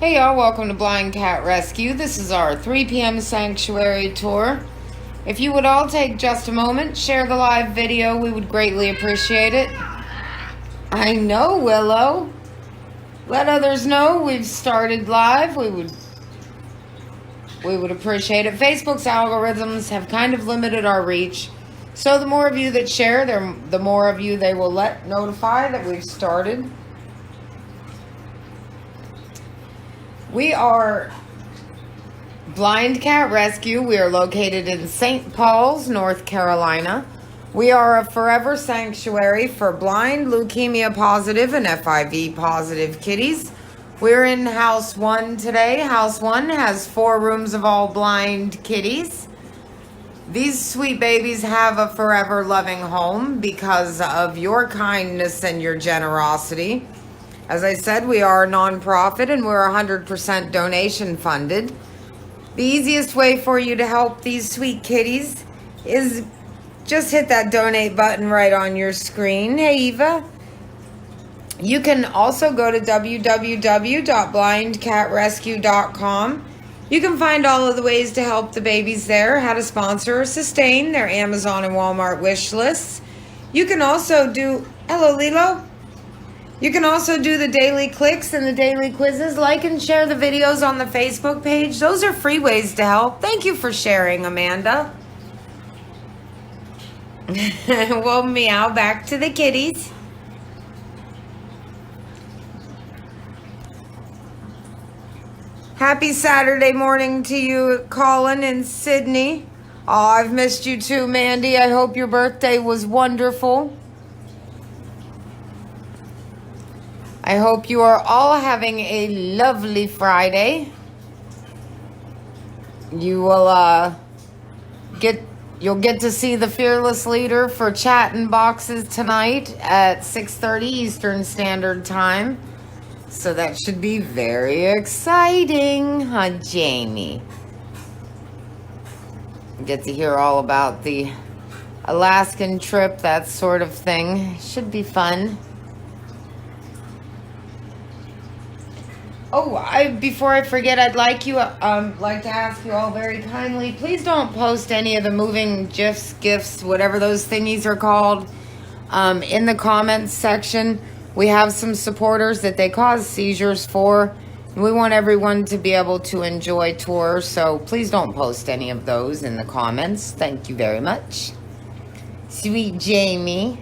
Hey y'all, welcome to Blind Cat Rescue. This is our 3 p.m. sanctuary tour. If you would all take just a moment, share the live video, we would greatly appreciate it. I know, Willow. Let others know we've started live. We would appreciate it. Facebook's algorithms have kind of limited our reach. So the more of you that share, the more of you they will notify that we've started. We are Blind Cat Rescue. We are located in St. Paul's, North Carolina. We are a forever sanctuary for blind, leukemia positive, and FIV positive kitties. We're in House 1 today. House 1 has 4 rooms of all blind kitties. These sweet babies have a forever loving home because of your kindness and your generosity. As I said, we are a nonprofit and we're 100% donation funded. The easiest way for you to help these sweet kitties is just hit that donate button right on your screen. Hey, Eva. You can also go to www.blindcatrescue.com. You can find all of the ways to help the babies there, how to sponsor or sustain their Amazon and Walmart wish lists. You can also do, hello Lilo. You can also do the daily clicks and the daily quizzes. Like and share the videos on the Facebook page. Those are free ways to help. Thank you for sharing, Amanda. Well, meow, back to the kitties. Happy Saturday morning to you, Colin and Sydney. Oh, I've missed you too, Mandy. I hope your birthday was wonderful. I hope you are all having a lovely Friday. You'll get to see the Fearless Leader for chat and boxes tonight at 6:30 Eastern Standard Time. So that should be very exciting, huh, Jamie? Get to hear all about the Alaskan trip, that sort of thing. Should be fun. Oh, before I forget, I'd like to ask you all very kindly, please don't post any of the moving GIFs, whatever those thingies are called, in the comments section. We have some supporters that they cause seizures for. We want everyone to be able to enjoy tours, so please don't post any of those in the comments. Thank you very much. Sweet Jamie.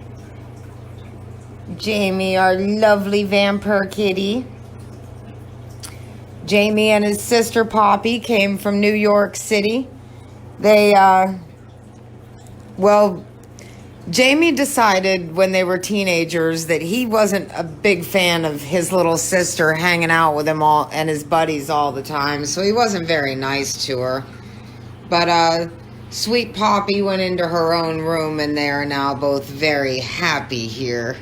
Jamie, our lovely vampire kitty. Jamie and his sister Poppy came from New York City. Jamie decided when they were teenagers that he wasn't a big fan of his little sister hanging out with him all and his buddies all the time, so he wasn't very nice to her. But sweet Poppy went into her own room and they are now both very happy here.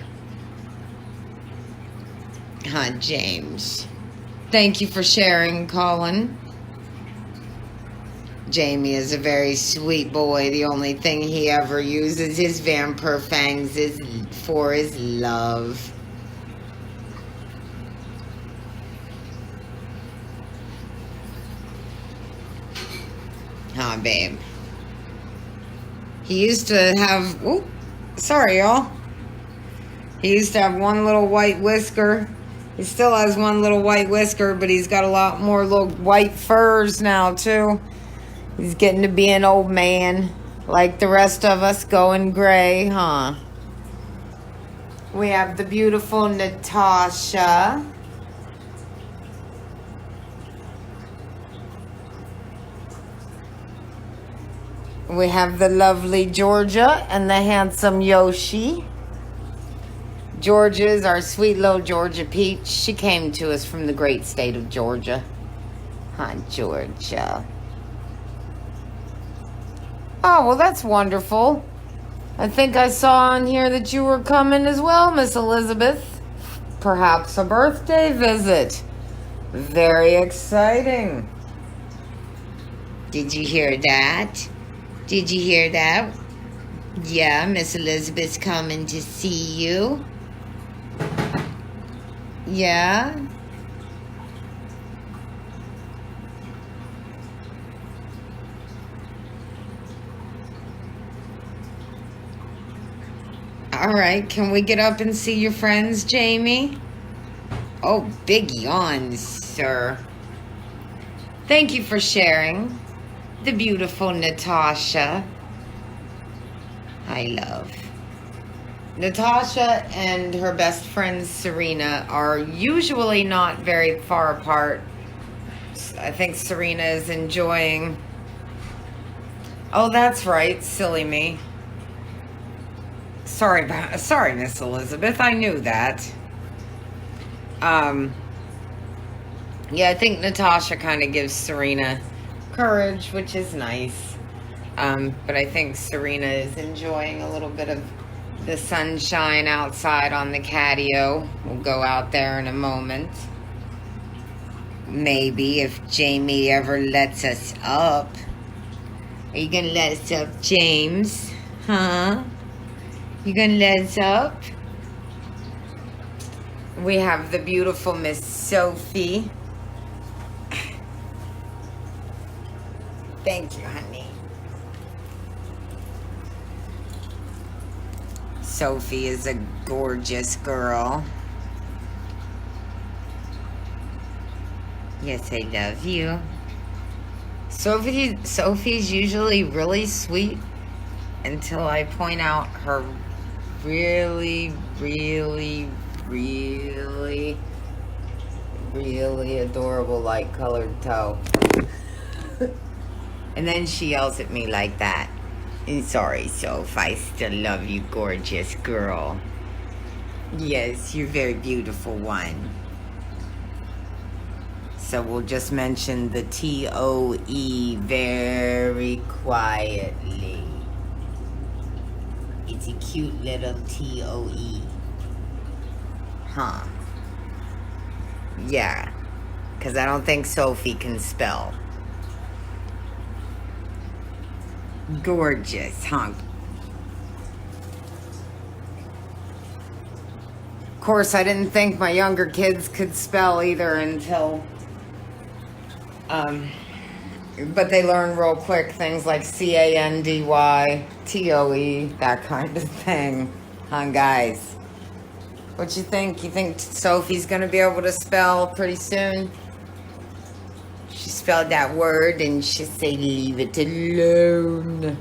Huh, James? Thank you for sharing, Colin. Jamie is a very sweet boy. The only thing he ever uses his vampire fangs is for his love. Huh, babe. He used to have... Ooh, sorry, y'all. He used to have one little white whisker. He still has one little white whisker, but he's got a lot more little white furs now, too. He's getting to be an old man, like the rest of us, going gray, huh? We have the beautiful Natasha. We have the lovely Georgia and the handsome Yoshi. Georgia is our sweet little Georgia Peach. She came to us from the great state of Georgia. Hi, Georgia. Oh, well, that's wonderful. I think I saw on here that you were coming as well, Miss Elizabeth. Perhaps a birthday visit. Very exciting. Did you hear that? Did you hear that? Yeah, Miss Elizabeth's coming to see you. Yeah? All right, can we get up and see your friends, Jamie? Oh, big yawns, sir. Thank you for sharing. The beautiful Natasha. I love. Natasha and her best friend Serena are usually not very far apart. I think Serena is enjoying... Oh, that's right. Silly me. Sorry, Miss Elizabeth. I knew that. Yeah, I think Natasha kind of gives Serena courage, which is nice. But I think Serena is enjoying a little bit of the sunshine outside on the catio. We'll go out there in a moment. Maybe if Jamie ever lets us up. Are you gonna let us up, James? Huh? You gonna let us up? We have the beautiful Miss Sophie. Thank you, honey. Sophie is a gorgeous girl. Yes, I love you. Sophie's usually really sweet until I point out her really, really, really, really adorable light colored toe. And then she yells at me like that. Sorry, Soph, I still love you, gorgeous girl. Yes, you're a very beautiful one. So we'll just mention the T-O-E very quietly. It's a cute little T-O-E. Huh. Yeah. Because I don't think Sophie can spell. Gorgeous, huh? Of course, I didn't think my younger kids could spell either until... but they learn real quick things like C-A-N-D-Y, T-O-E, that kind of thing. Huh, guys? What you think? You think Sophie's gonna be able to spell pretty soon? She spelled that word and she said, leave it alone.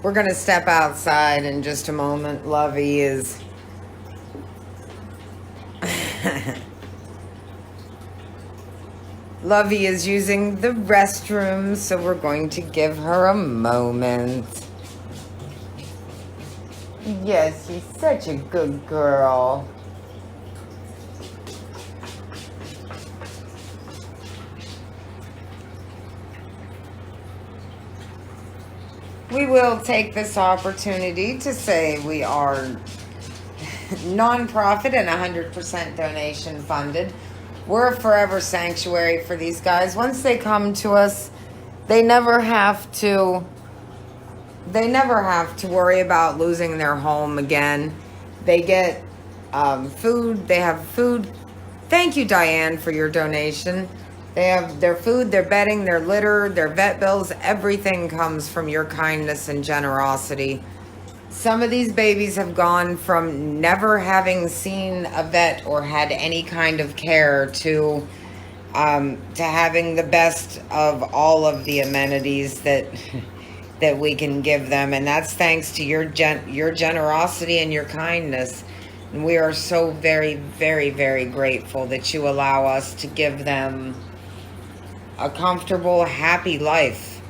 We're gonna step outside in just a moment. Lovey is... Lovey is using the restroom, so we're going to give her a moment. Yes, she's such a good girl. We will take this opportunity to say we are nonprofit and 100% donation funded. We're a forever sanctuary for these guys. Once they come to us, they never have to worry about losing their home again. They get food. They have food. Thank you, Diane, for your donation. They have their food, their bedding, their litter, their vet bills. Everything comes from your kindness and generosity. Some of these babies have gone from never having seen a vet or had any kind of care to having the best of all of the amenities that we can give them, and that's thanks to your generosity and your kindness. And we are so very, very, very grateful that you allow us to give them a comfortable, happy life.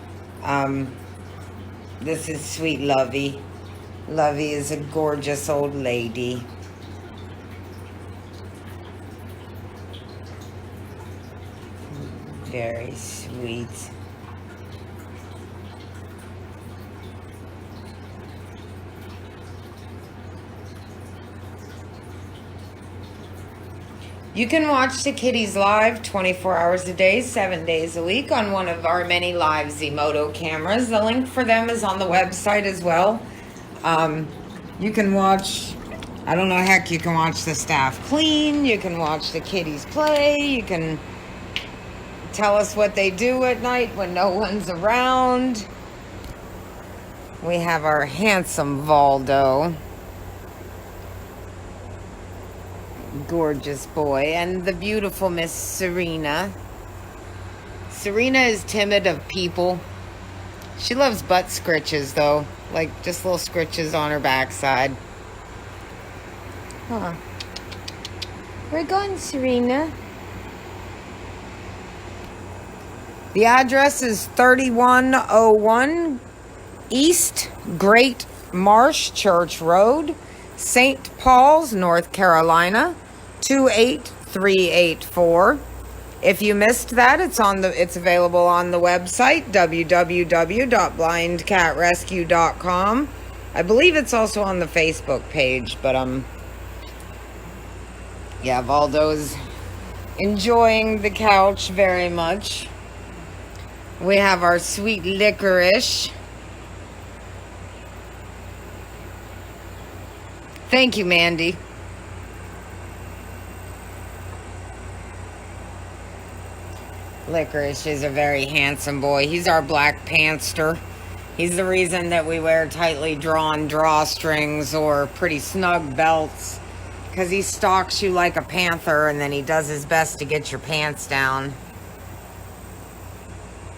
This is sweet Lovey. Lovey is a gorgeous old lady. Very sweet. You can watch the kitties live 24 hours a day, 7 days a week on one of our many live Zemoto cameras. The link for them is on the website as well. You can watch, I don't know, heck, you can watch the staff clean, you can watch the kitties play, you can tell us what they do at night when no one's around. We have our handsome Valdo. Gorgeous boy. And the beautiful Miss Serena. Serena is timid of people. She loves butt scritches, though. Like, just little scritches on her backside. Huh. Where you going, Serena? The address is 3101 East Great Marsh Church Road, St. Paul's, North Carolina, 28384. If you missed that, it's available on the website www.blindcatrescue.com. I believe it's also on the Facebook page, but yeah, Valdo's enjoying the couch very much. We have our sweet licorice. Thank you, Mandy. Licorice is a very handsome boy. He's our black pantster. He's the reason that we wear tightly drawn drawstrings or pretty snug belts, because he stalks you like a panther and then he does his best to get your pants down.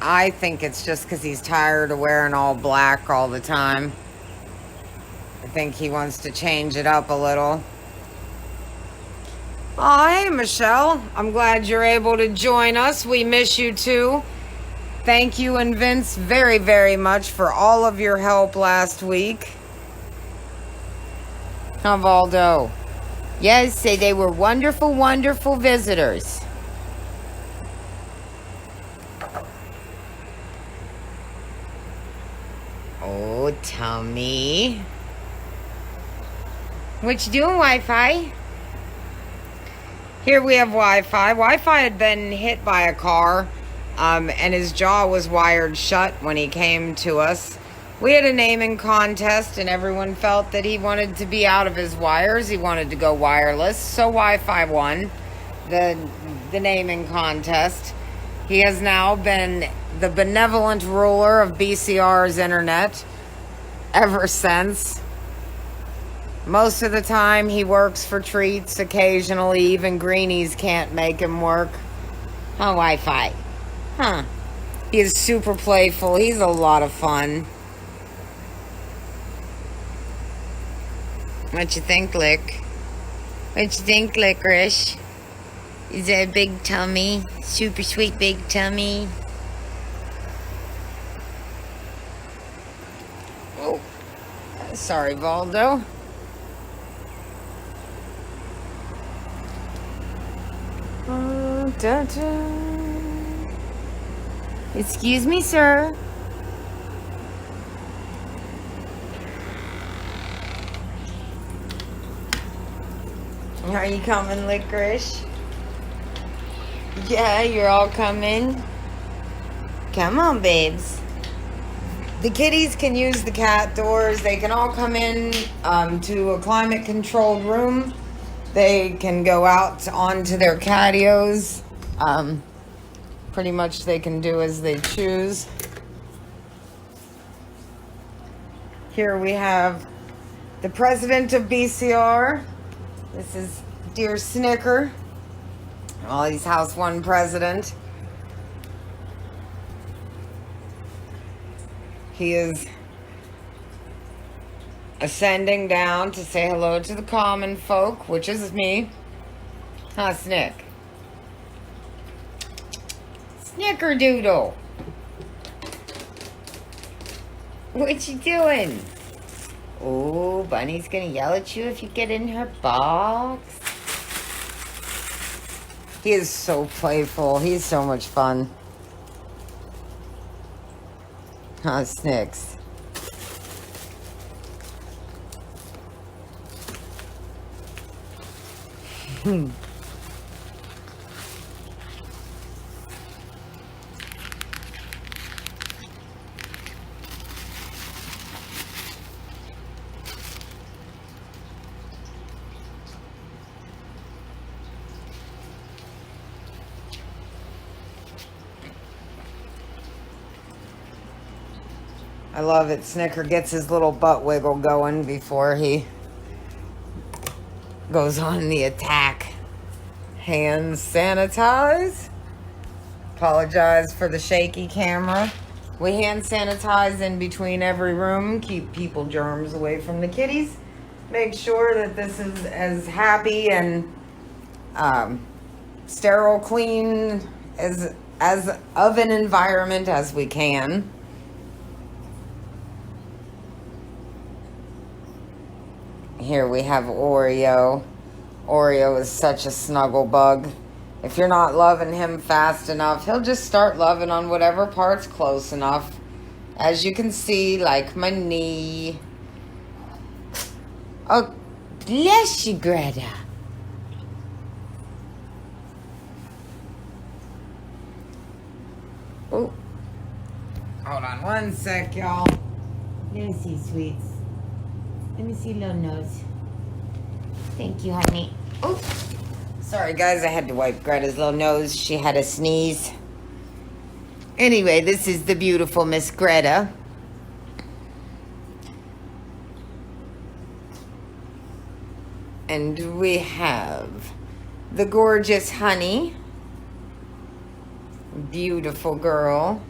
I think it's just because he's tired of wearing all black all the time. I think he wants to change it up a little. Oh, hey, Michelle. I'm glad you're able to join us. We miss you too. Thank you and Vince very, very much for all of your help last week. Huh, Valdo? Yes, say they were wonderful, wonderful visitors. Oh, Tommy. What you doing, Wi-Fi? Here we have Wi-Fi. Wi-Fi had been hit by a car, and his jaw was wired shut when he came to us. We had a naming contest, and everyone felt that he wanted to be out of his wires. He wanted to go wireless, so Wi-Fi won the naming contest. He has now been the benevolent ruler of BCR's internet ever since. Most of the time he works for treats. Occasionally even greenies can't make him work. Huh, Wi-Fi? Huh. He is super playful. He's a lot of fun. What you think, Lick? What you think, Licorice? Is that a big tummy? Super sweet big tummy? Oh. Sorry, Valdo. Excuse me, sir. Are you coming, Licorice? Yeah, you're all coming. Come on, babes. The kitties can use the cat doors. They can all come in to a climate-controlled room. They can go out onto their catios. Pretty much they can do as they choose. Here we have the president of BCR. This is dear Snicker. Well, he's House 1 president. He is ascending down to say hello to the common folk, which is me. Huh, Snick? Snickerdoodle. What you doing? Oh, Bunny's gonna yell at you if you get in her box. He is so playful. He's so much fun. Huh, Snicks? I love it. Snicker gets his little butt wiggle going before he goes on the attack. Hands sanitize. Apologize for the shaky camera. We hand sanitize in between every room. Keep people germs away from the kitties. Make sure that this is as happy and sterile, clean as of an environment as we can. Here we have Oreo. Oreo is such a snuggle bug. If you're not loving him fast enough, he'll just start loving on whatever part's close enough. As you can see, like my knee. Oh, bless you, Greta. Oh, hold on one sec, y'all. Let me see, sweets. Let me see, little nose. Thank you, honey. Oh, sorry, guys. I had to wipe Greta's little nose. She had a sneeze. Anyway, this is the beautiful Miss Greta. And we have the gorgeous Honey. Beautiful girl.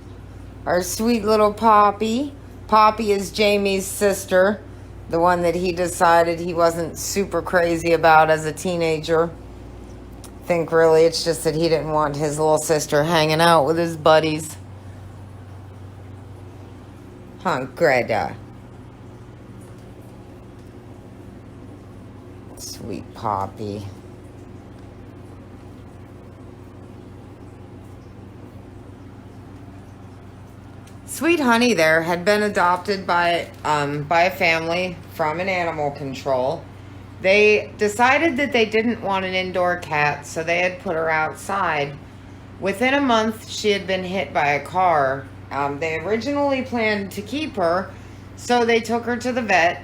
Our sweet little Poppy. Poppy is Jamie's sister. The one that he decided he wasn't super crazy about as a teenager. I think really it's just that he didn't want his little sister hanging out with his buddies. Huh, Greta? Sweet Poppy. Sweet Honey there had been adopted by a family from an animal control. They decided that they didn't want an indoor cat, so they had put her outside. Within a month, she had been hit by a car. They originally planned to keep her, so they took her to the vet.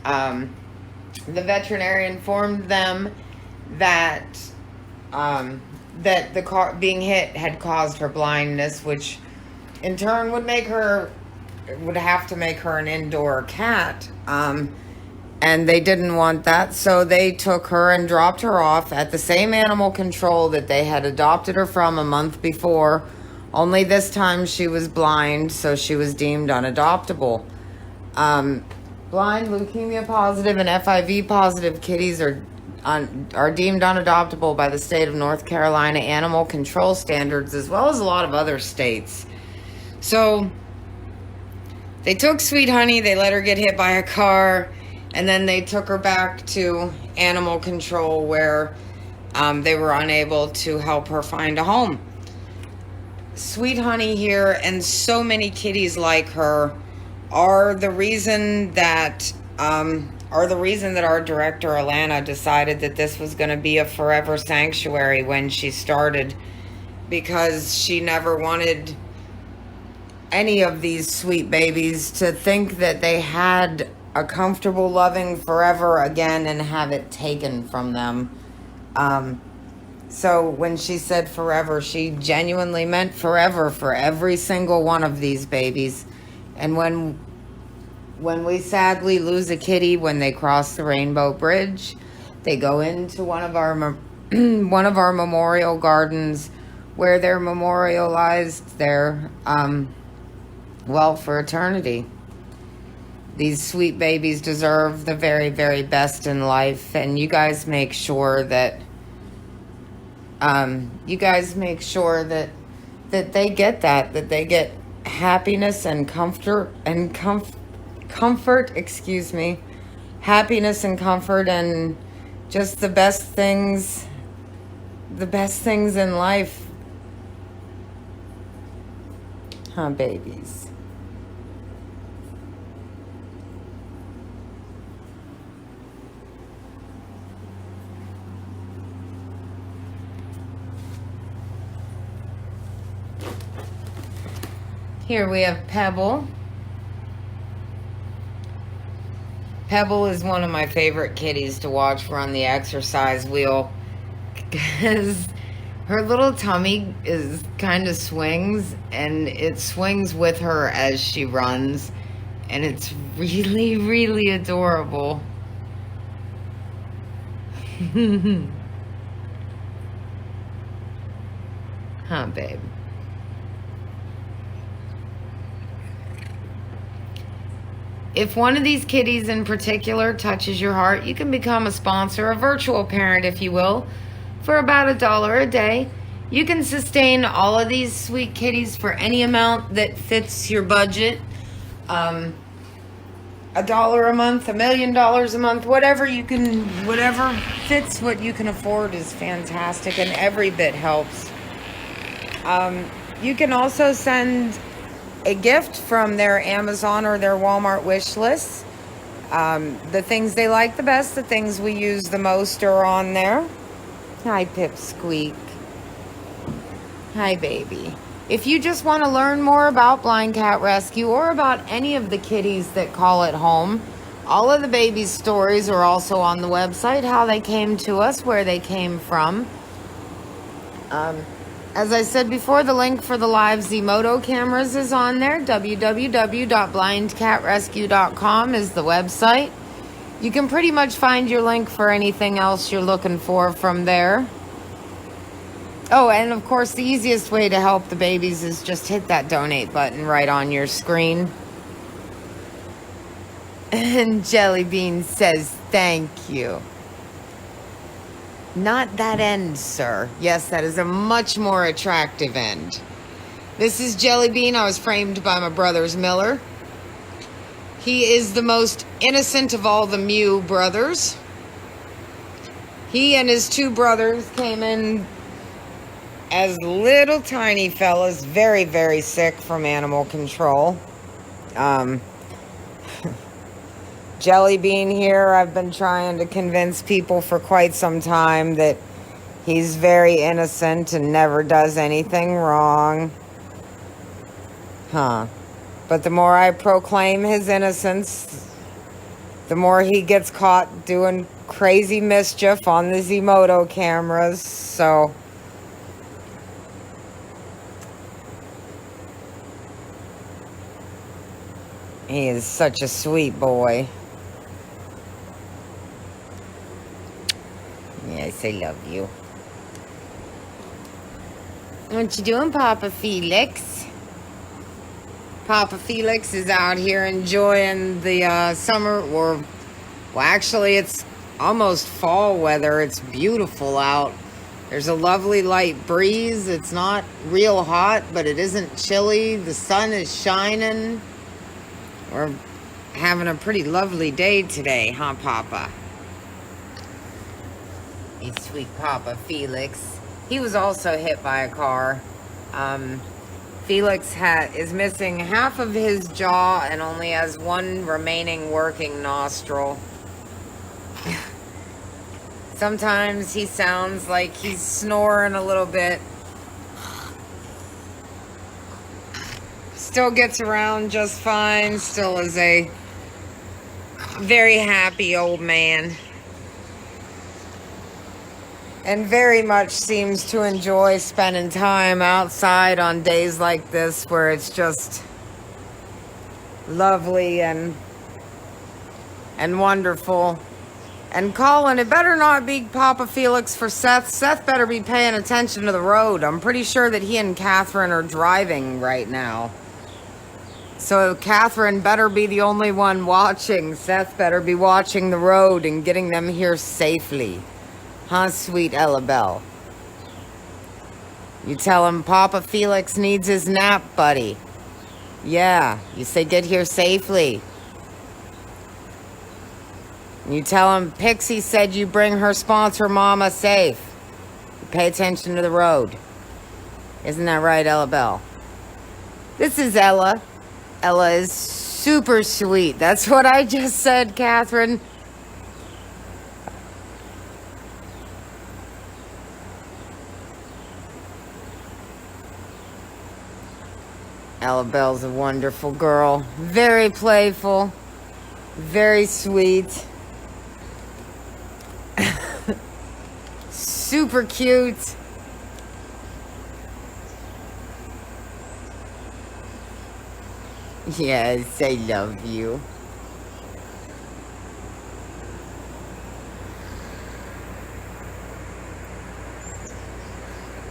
The veterinarian informed them that that the car being hit had caused her blindness, which in turn would have to make her an indoor cat. And they didn't want that, so they took her and dropped her off at the same animal control that they had adopted her from a month before. Only this time she was blind, so she was deemed unadoptable. Blind, leukemia positive, and FIV positive kitties are deemed unadoptable by the state of North Carolina animal control standards, as well as a lot of other states. So they took Sweet Honey, they let her get hit by a car, and then they took her back to animal control where they were unable to help her find a home. Sweet Honey here and so many kitties like her are the reason that our director Alana decided that this was going to be a forever sanctuary when she started, because she never wanted any of these sweet babies to think that they had a comfortable loving forever again and have it taken from them. So when she said forever, she genuinely meant forever for every single one of these babies. And when we sadly lose a kitty when they cross the Rainbow Bridge, they go into one of our memorial gardens where they're memorialized there, for eternity. These sweet babies deserve the very, very best in life, and you guys make sure that that they get that they get happiness and comfort happiness and comfort and just the best things in life. Huh, babies? Here we have Pebble. Pebble is one of my favorite kitties to watch run the exercise wheel because her little tummy is kind of swings, and it swings with her as she runs. And it's really, really adorable. Huh, babe? If one of these kitties in particular touches your heart, you can become a sponsor, a virtual parent, if you will, for about $1 a day. You can sustain all of these sweet kitties for any amount that fits your budget. $1 a month, $1 million a month, whatever fits what you can afford is fantastic, and every bit helps. You can also send a gift from their Amazon or their Walmart wish lists. The things they like the best, the things we use the most are on there. Hi, Pipsqueak. Hi, baby. If you just want to learn more about Blind Cat Rescue or about any of the kitties that call it home, all of the babies' stories are also on the website, how they came to us, where they came from. As I said before, the link for the live Zemoto cameras is on there. www.blindcatrescue.com is the website. You can pretty much find your link for anything else you're looking for from there. Oh, and of course, the easiest way to help the babies is just hit that donate button right on your screen. And Jelly Bean says, thank you. Not that end, sir. Yes, that is a much more attractive end. This is Jelly Bean. I was framed by my brother's Miller. He is the most innocent of all the Mew brothers. He and his two brothers came in as little tiny fellas, very, very sick from animal control. Jelly Bean here, I've been trying to convince people for quite some time that he's very innocent and never does anything wrong. But the more I proclaim his innocence, the more he gets caught doing crazy mischief on the Zemoto cameras, so... He is such a sweet boy. Yes, I love you. What you doing, Papa Felix? Papa Felix is out here enjoying the summer, or, well, actually, it's almost fall weather. It's beautiful out. There's a lovely light breeze. It's not real hot, but it isn't chilly. The sun is shining. We're having a pretty lovely day today, huh, Papa? He's sweet Papa Felix. He was also hit by a car. Felix is missing half of his jaw and only has one remaining working nostril. Sometimes he sounds like he's snoring a little bit. Still gets around just fine. Still is a very happy old man. And very much seems to enjoy spending time outside on days like this where it's just lovely and wonderful. And Colin, it better not be Papa Felix for Seth. Seth better be paying attention to the road. I'm pretty sure that he and Catherine are driving right now. So Catherine better be the only one watching. Seth better be watching the road and getting them here safely. Huh, sweet Ella Bell? You tell him Papa Felix needs his nap, buddy. Yeah, you say get here safely. You tell him Pixie said you bring her sponsor mama safe. You pay attention to the road. Isn't that right, Ella Bell? This is Ella. Ella is super sweet. That's what I just said, Catherine. Ella Bell's a wonderful girl. Very playful. Very sweet. Super cute. Yes, I love you.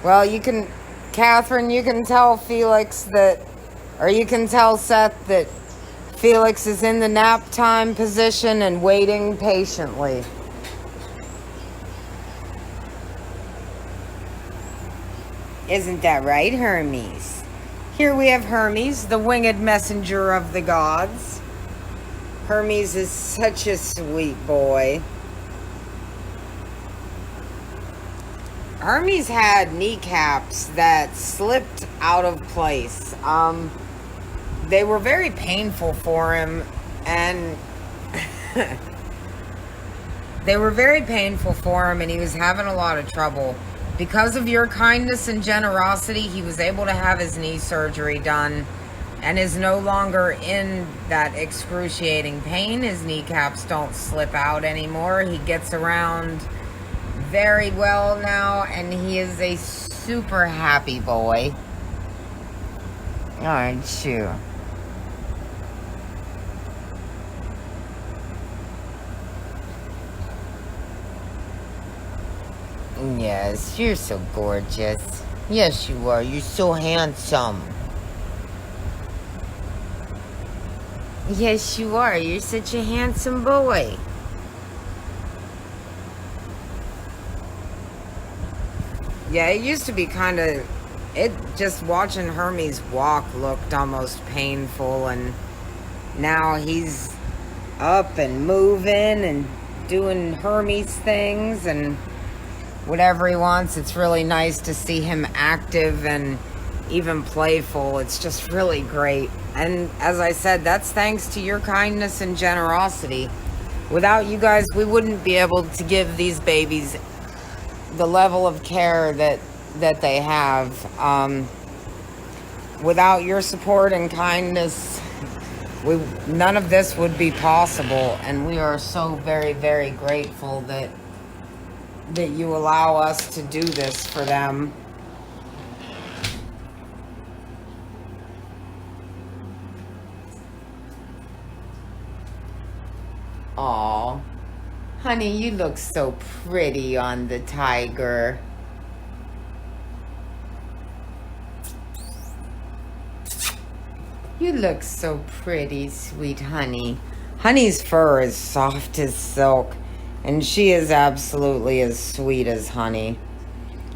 Well, you can, Catherine, you can tell Felix that, or you can tell Seth that Felix is in the nap time position and waiting patiently. Isn't that right, Hermes? Here we have Hermes, the winged messenger of the gods. Hermes is such a sweet boy. Hermes had kneecaps that slipped out of place. They were very painful for him, and they were very painful for him, and he was having a lot of trouble. Because of your kindness and generosity, he was able to have his knee surgery done and is no longer in that excruciating pain. His kneecaps don't slip out anymore. He gets around very well now, and he is a super happy boy. Aren't you? Yes, you're so gorgeous. Yes, you are. You're so handsome. Yes, you are. You're such a handsome boy. Yeah, it used to be kind of, it just watching Hermes walk looked almost painful, and now he's up and moving and doing Hermes things and whatever he wants. It's really nice to see him active and even playful. It's just really great. And as I said, that's thanks to your kindness and generosity. Without you guys, we wouldn't be able to give these babies the level of care that they have. Without your support and kindness, none of this would be possible, and we are so very, very grateful that you allow us to do this for them. Aw, honey, you look so pretty on the tiger. You look so pretty, sweet honey. Honey's fur is soft as silk, and she is absolutely as sweet as honey.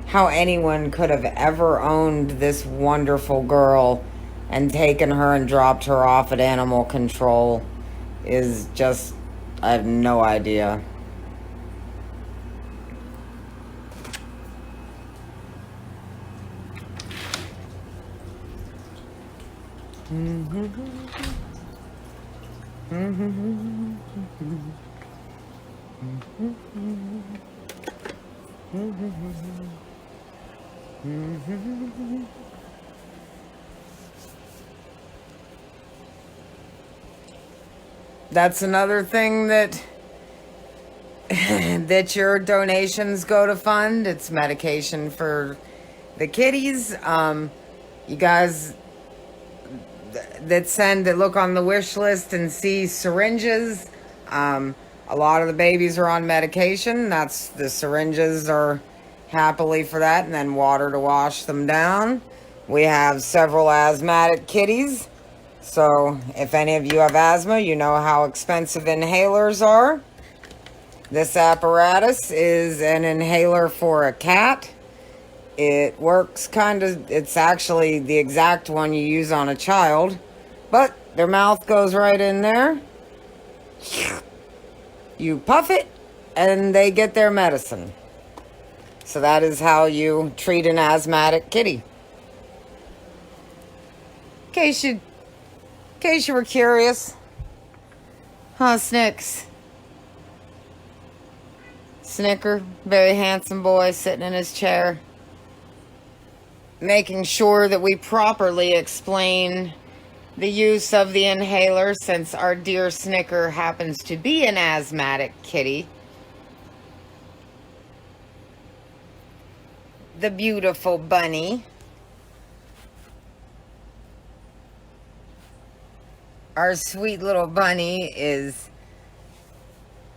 How anyone could have ever owned this wonderful girl and taken her and dropped her off at animal control is just, I have no idea. That's another thing that that your donations go to fund. It's medication for the kitties. You guys that look on the wish list and see syringes. A lot of the babies are on medication. That's the syringes are happily for that, and then water to wash them down. We have several asthmatic kitties. So if any of you have asthma, you know how expensive inhalers are. This apparatus is an inhaler for a cat. It works it's actually the exact one you use on a child, but their mouth goes right in there. You puff it, and they get their medicine. So that is how you treat an asthmatic kitty. In case you were curious. Huh, Snicks? Snicker, very handsome boy sitting in his chair, making sure that we properly explain the use of the inhaler, since our dear Snicker happens to be an asthmatic kitty. The beautiful bunny. Our sweet little bunny is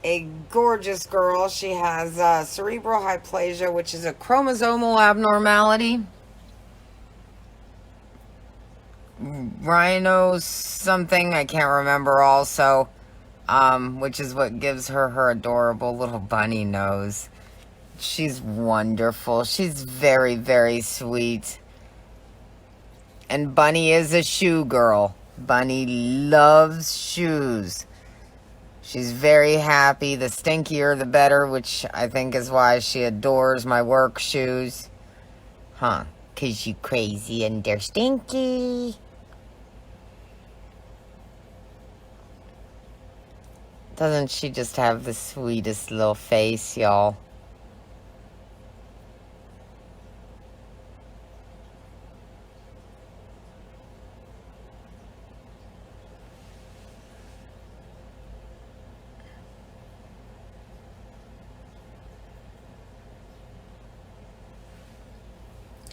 a gorgeous girl. She has cerebral hyplasia, which is a chromosomal abnormality. Rhino something, I can't remember also, which is what gives her her adorable little bunny nose. She's wonderful. She's very, very sweet. And Bunny is a shoe girl. Bunny loves shoes. She's very happy. The stinkier, the better, which I think is why she adores my work shoes. Huh. 'Cause you crazy and they're stinky. Doesn't she just have the sweetest little face, y'all?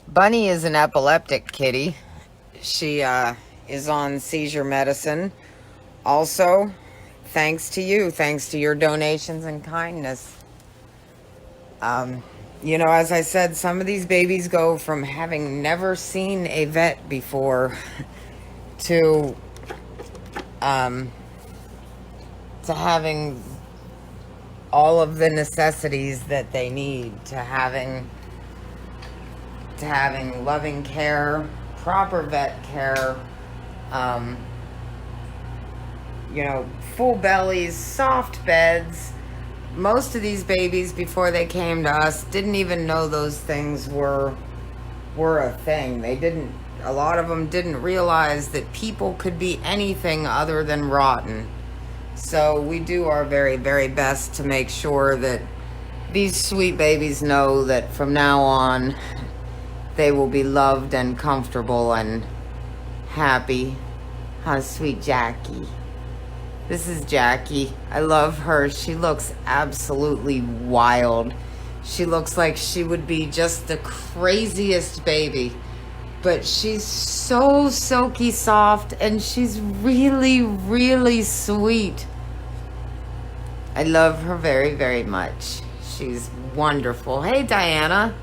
Bunny is an epileptic kitty. She is on seizure medicine. Also, thanks to you, thanks to your donations and kindness. You know, as I said, some of these babies go from having never seen a vet before to having all of the necessities that they need, to having loving care, proper vet care, you know, full bellies, soft beds. Most of these babies, before they came to us, didn't even know those things were a thing. A lot of them didn't realize that people could be anything other than rotten. So we do our very, very best to make sure that these sweet babies know that from now on, they will be loved and comfortable and happy. How sweet Jackie. This is Jackie. I love her. She looks absolutely wild. She looks like she would be just the craziest baby. But she's so silky soft and she's really, really sweet. I love her very, very much. She's wonderful. Hey, Diana.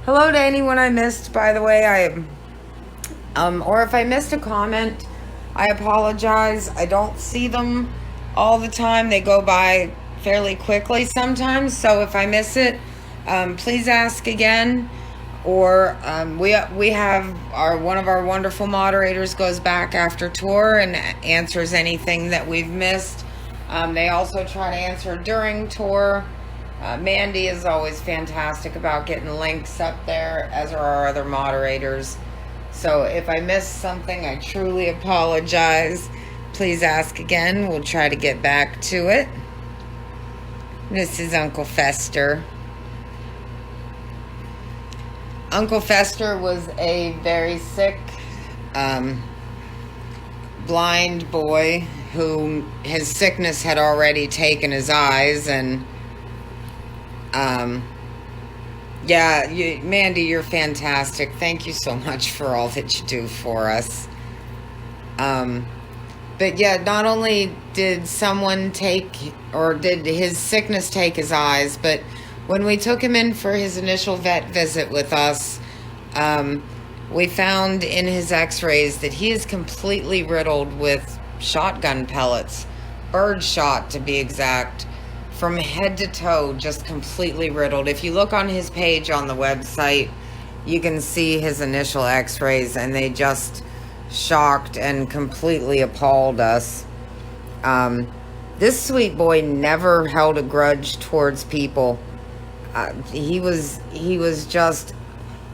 Hello to anyone I missed, by the way. Or if I missed a comment, I apologize. I don't see them all the time. They go by fairly quickly sometimes. So if I miss it, please ask again. Or we have one of our wonderful moderators goes back after tour and answers anything that we've missed. They also try to answer during tour. Mandy is always fantastic about getting links up there, as are our other moderators. So if I missed something, I truly apologize. Please ask again. We'll try to get back to it. This is Uncle Fester. Uncle Fester was a very sick, blind boy who his sickness had already taken his eyes, and yeah, Mandy, you're fantastic. Thank you so much for all that you do for us. But yeah, not only did someone did his sickness take his eyes, but when we took him in for his initial vet visit with us, we found in his x-rays that he is completely riddled with shotgun pellets, bird shot to be exact. From head to toe, just completely riddled. If you look on his page on the website, you can see his initial x-rays, and they just shocked and completely appalled us. This sweet boy never held a grudge towards people. He was just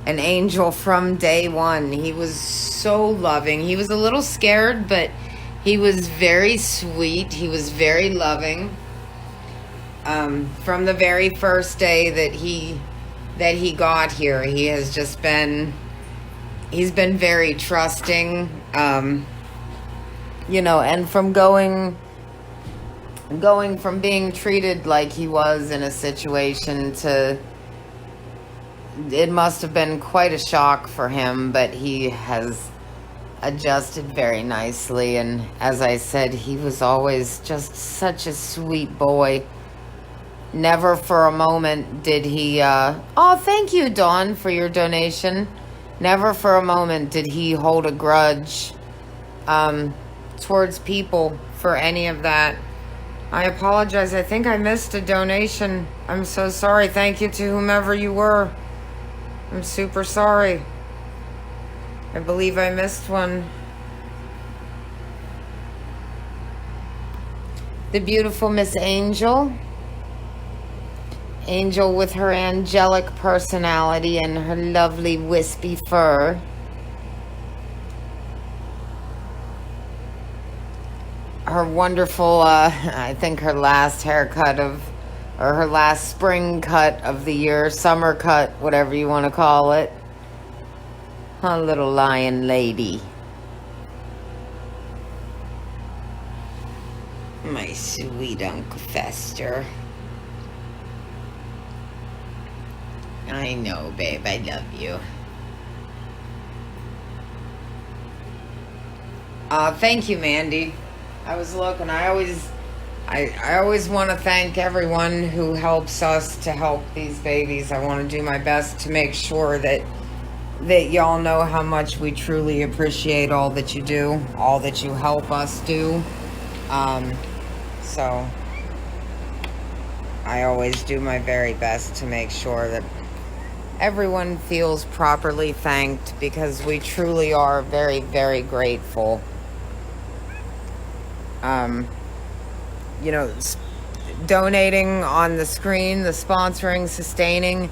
an angel from day one. He was so loving. He was a little scared, but he was very sweet. He was very loving. From the very first day that he got here, he's been very trusting, you know, and from going from being treated like he was in a situation to, it must have been quite a shock for him, but he has adjusted very nicely. And as I said, he was always just such a sweet boy. Never for a moment did he, oh, thank you, Dawn, for your donation. Never for a moment did he hold a grudge towards people for any of that. I apologize. I think I missed a donation. I'm so sorry. Thank you to whomever you were. I'm super sorry. I believe I missed one. The beautiful Miss Angel. Angel with her angelic personality and her lovely wispy fur. Her wonderful, I think her last haircut or her last spring cut of the year, summer cut, whatever you want to call it. A little lion lady. My sweet Uncle Fester. I know, babe, I love you. Thank you, Mandy. I was looking. I always want to thank everyone who helps us to help these babies. I want to do my best to make sure that y'all know how much we truly appreciate all that you do, all that you help us do. So I always do my very best to make sure that everyone feels properly thanked, because we truly are very, very grateful. You know, donating on the screen, the sponsoring, sustaining,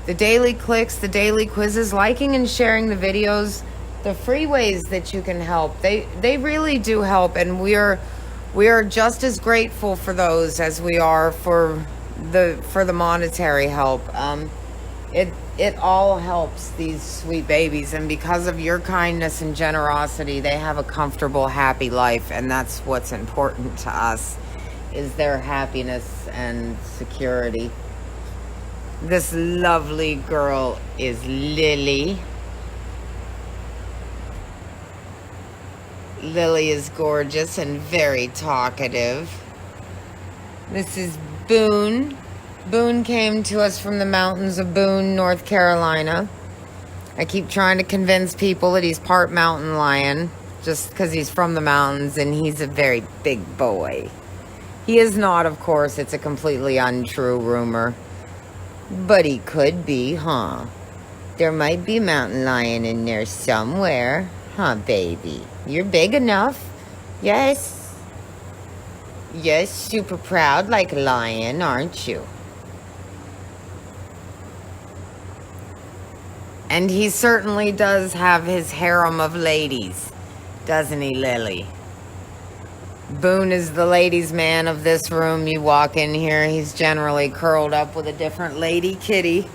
the daily clicks, the daily quizzes, liking and sharing the videos, the free ways that you can help. They really do help, and we are just as grateful for those as we are for the monetary help. It all helps these sweet babies, and because of your kindness and generosity, they have a comfortable, happy life, and that's what's important to us, is their happiness and security. This lovely girl is Lily. Lily is gorgeous and very talkative. This is Boone. Boone came to us from the mountains of Boone, North Carolina. I keep trying to convince people that he's part mountain lion, just because he's from the mountains, and he's a very big boy. He is not, of course. It's a completely untrue rumor. But he could be, huh? There might be a mountain lion in there somewhere. Huh, baby? You're big enough. Yes. Yes, super proud like a lion, aren't you? And he certainly does have his harem of ladies, doesn't he, Lily? Boone is the ladies' man of this room. You walk in here, he's generally curled up with a different lady kitty.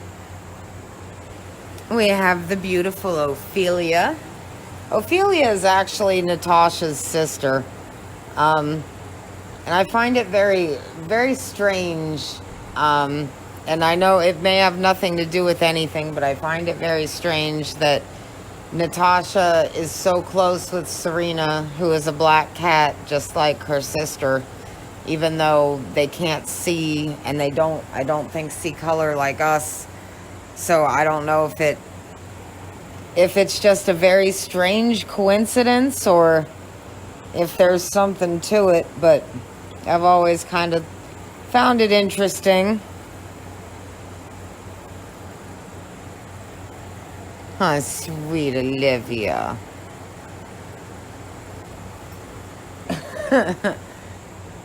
We have the beautiful Ophelia. Ophelia is actually Natasha's sister. And I find it very, very strange. And I know it may have nothing to do with anything, but I find it very strange that Natasha is so close with Serena, who is a black cat, just like her sister, even though they can't see, and I don't think see color like us. So I don't know if it's just a very strange coincidence, or if there's something to it, but I've always kind of found it interesting. Oh, sweet Olivia.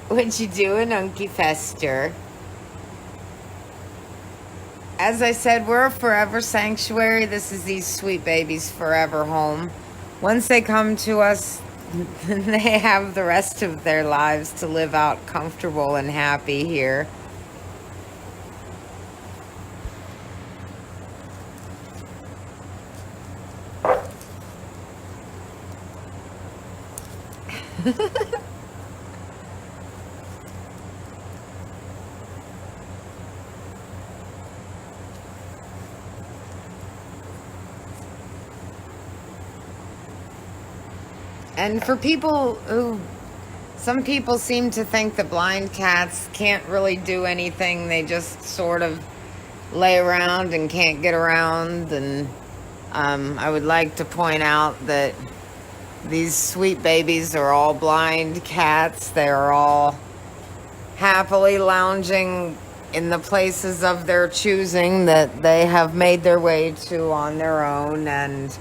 What you doing, Unky Fester? As I said, we're a forever sanctuary. This is these sweet babies' forever home. Once they come to us, they have the rest of their lives to live out comfortable and happy here. And for people who, some people seem to think that blind cats can't really do anything. They just sort of lay around and can't get around. And I would like to point out that these sweet babies are all blind cats. They are all happily lounging in the places of their choosing that they have made their way to on their own, and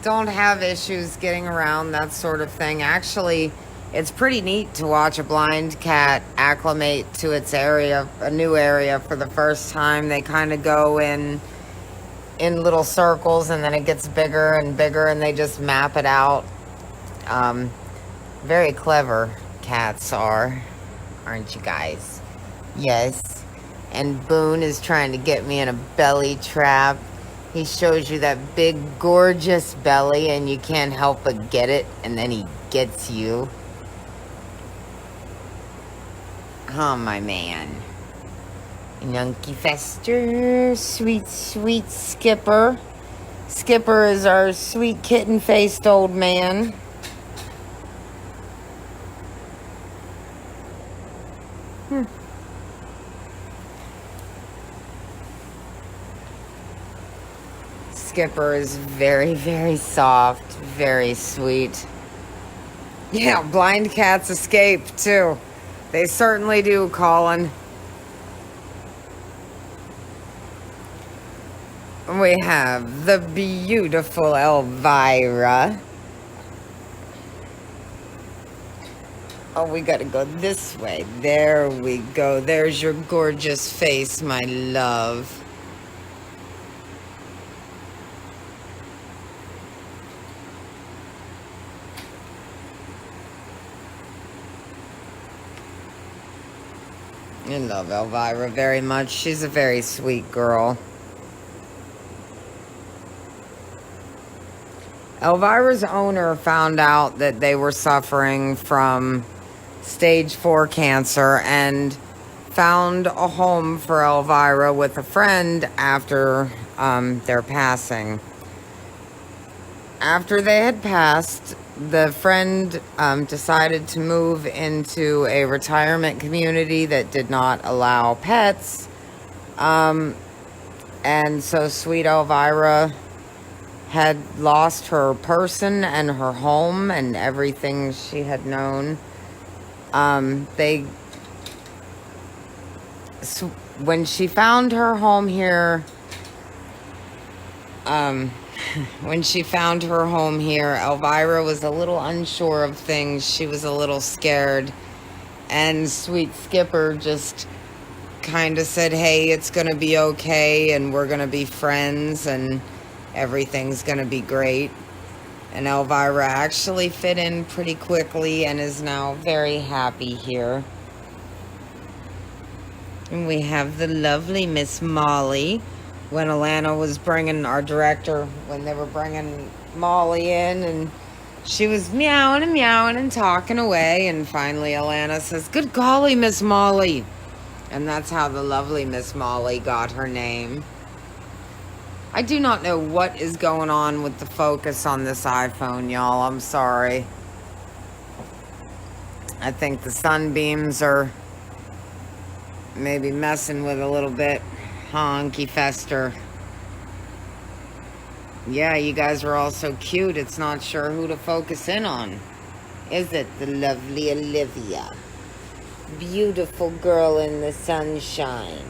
don't have issues getting around, that sort of thing. Actually, it's pretty neat to watch a blind cat acclimate to its area, a new area for the first time. They kind of go in little circles, and then it gets bigger and bigger, and they just map it out. Very clever cats are, aren't you guys? Yes. And Boone is trying to get me in a belly trap. He shows you that big, gorgeous belly, and you can't help but get it, and then he gets you. Oh, my man. Nunky Fester, sweet, sweet Skipper. Skipper is our sweet kitten-faced old man. Skipper is very, very soft, very sweet. Yeah, blind cats escape too. They certainly do, Colin. We have the beautiful Elvira. Oh, we gotta go this way. There we go. There's your gorgeous face, my love. I love Elvira very much. She's a very sweet girl. Elvira's owner found out that they were suffering from stage 4 cancer and found a home for Elvira with a friend after their passing. After they had passed, the friend decided to move into a retirement community that did not allow pets. And so sweet Elvira had lost her person and her home and everything she had known. When she found her home here, Elvira was a little unsure of things. She was a little scared. And sweet Skipper just kind of said, hey, it's going to be okay, and we're going to be friends, and everything's going to be great. And Elvira actually fit in pretty quickly and is now very happy here. And we have the lovely Miss Molly. When Alana was bringing our director, when they were bringing Molly in, and she was meowing and talking away, and finally Alana says, good golly, Miss Molly. And that's how the lovely Miss Molly got her name. I do not know what is going on with the focus on this iPhone, y'all. I'm sorry. I think the sunbeams are maybe messing with a little bit. Honky Fester. Yeah, you guys are all so cute. It's not sure who to focus in on. Is it the lovely Olivia? Beautiful girl in the sunshine.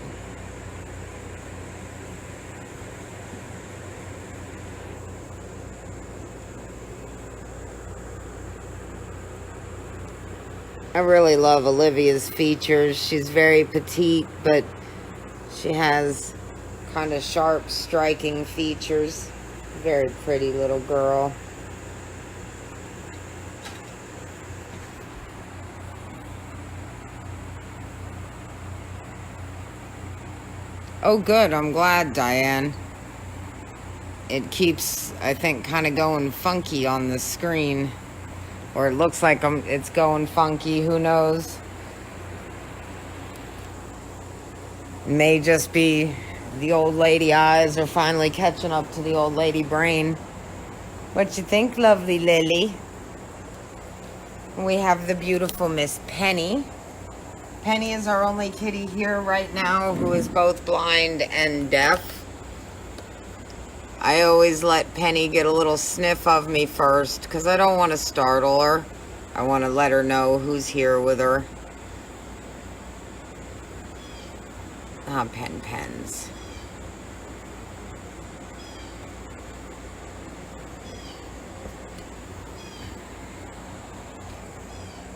I really love Olivia's features. She's very petite, but she has kind of sharp, striking features. Very pretty little girl. Oh, good. I'm glad, Diane. It keeps, I think, kind of going funky on the screen. Or it looks like it's going funky. Who knows? May just be the old lady eyes are finally catching up to the old lady brain. What you think, lovely Lily? We have the beautiful Miss Penny. Penny is our only kitty here right now who is both blind and deaf. I always let Penny get a little sniff of me first because I don't want to startle her. I want to let her know who's here with her. Ah, pens.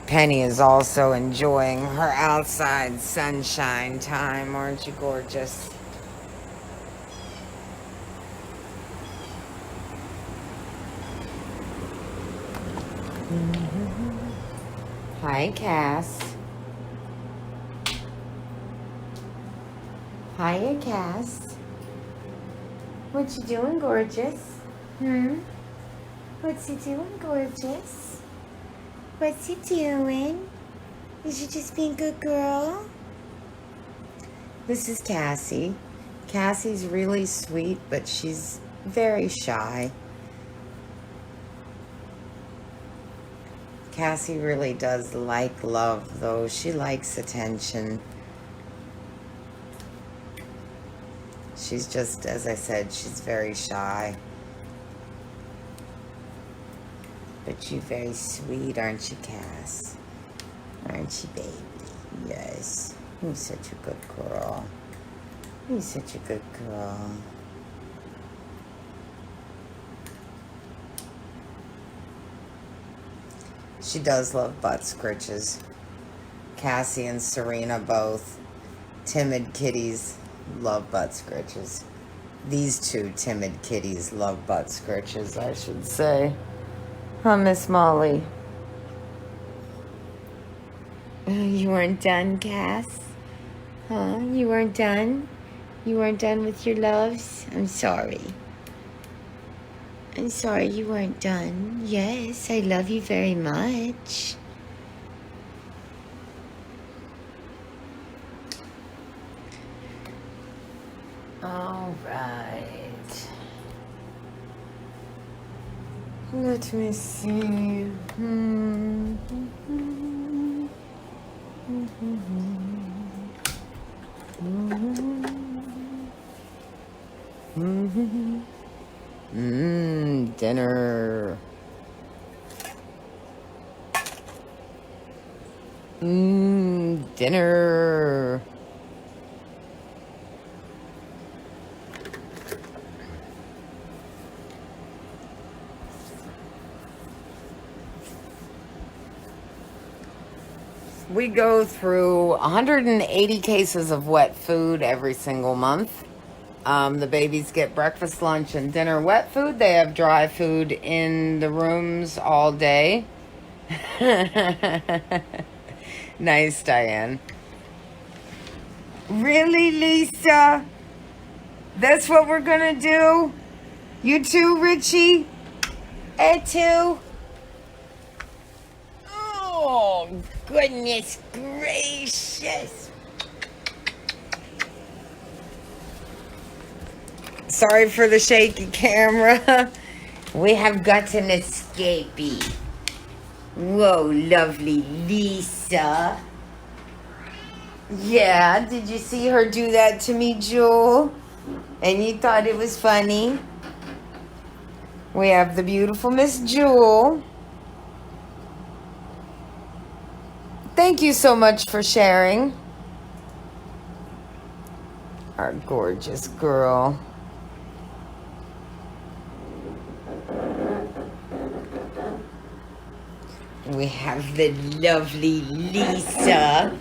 Penny is also enjoying her outside sunshine time. Aren't you gorgeous? Hi, Cass. Hiya, Cass. What you doing, gorgeous? What's you doing, gorgeous? What's you doing? Is you just being a good girl? This is Cassie. Cassie's really sweet, but she's very shy. Cassie really does like love, though. She likes attention. She's just, as I said, she's very shy. But you're very sweet, aren't you, Cass? Aren't you, baby? Yes. You're such a good girl. You're such a good girl. She does love butt scritches. Cassie and Serena both. Timid kitties love butt scritches. These two timid kitties love butt scritches, I should say. Huh, Miss Molly? You weren't done, Cass? Huh? You weren't done? You weren't done with your loves? I'm sorry. I'm sorry you weren't done. Yes, I love you very much. All right. Let me see. Dinner. Dinner. We go through 180 cases of wet food every single month. The babies get breakfast, lunch, and dinner wet food. They have dry food in the rooms all day. Nice, Diane. Really, Lisa? That's what we're gonna do? You too, Richie? Ed too? Oh, goodness gracious. Sorry for the shaky camera. We have got an escapee. Whoa, lovely Lisa. Yeah, did you see her do that to me, Jewel? And you thought it was funny? We have the beautiful Miss Jewel. Thank you so much for sharing. Our gorgeous girl. We have the lovely Lisa,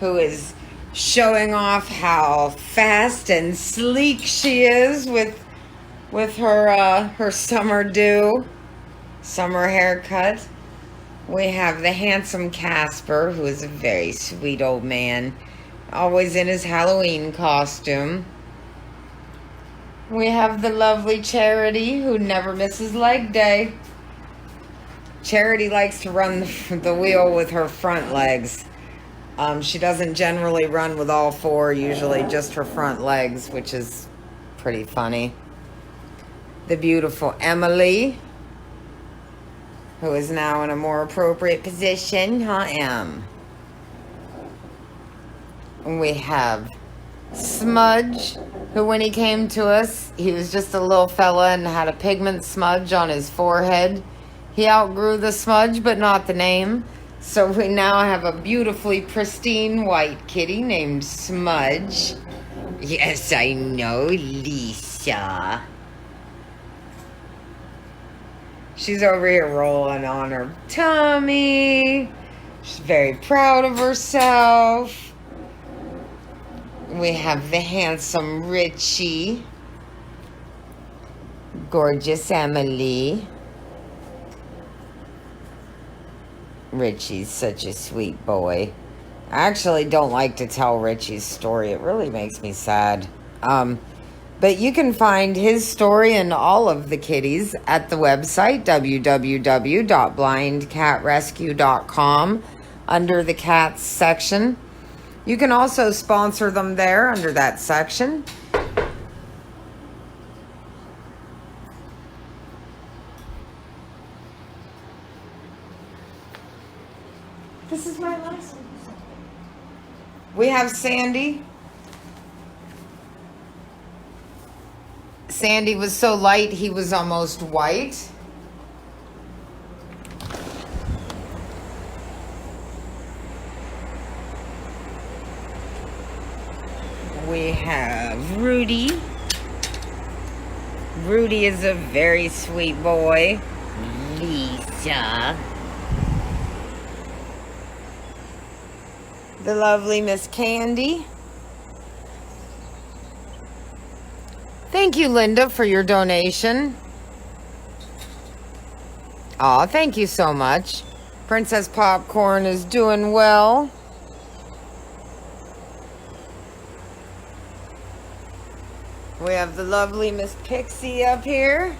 who is showing off how fast and sleek she is with her summer haircut. We have the handsome Casper, who is a very sweet old man, always in his Halloween costume. We have the lovely Charity, who never misses leg day. Charity likes to run the wheel with her front legs. She doesn't generally run with all four, usually just her front legs, which is pretty funny. The beautiful Emily. who is now in a more appropriate position. We have Smudge, who when he came to us, he was just a little fella and had a pigment smudge on his forehead. He outgrew the smudge, but not the name. So we now have a beautifully pristine white kitty named Smudge. Yes, I know, Lisa. She's over here rolling on her tummy. She's very proud of herself. We have the handsome Richie. Gorgeous Emily. Richie's such a sweet boy. I actually don't like to tell Richie's story. It really makes me sad. But you can find his story and all of the kitties at the website, www.blindcatrescue.com, under the cats section. You can also sponsor them there under that section. This is my last one. We have Sandy. Sandy was so light, he was almost white. We have Rudy. Rudy is a very sweet boy. Lisa. The lovely Miss Candy. Thank you, Linda, for your donation. Aw, thank you so much. Princess Popcorn is doing well. We have the lovely Miss Pixie up here.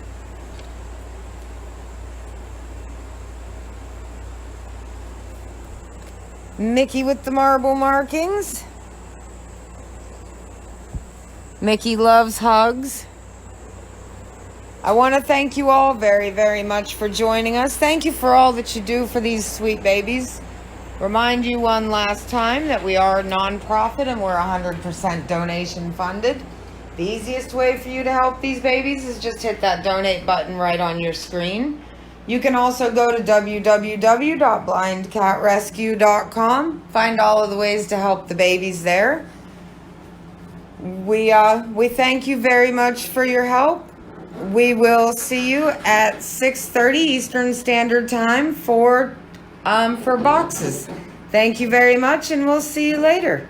Mickey with the marble markings. Mickey loves hugs. I want to thank you all very, very much for joining us. Thank you for all that you do for these sweet babies. Remind you one last time that we are a non-profit and we're 100% donation funded. The easiest way for you to help these babies is just hit that donate button right on your screen. You can also go to www.blindcatrescue.com. Find all of the ways to help the babies there. We thank you very much for your help. We will see you at 6:30 Eastern Standard Time for boxes. Thank you very much, and we'll see you later.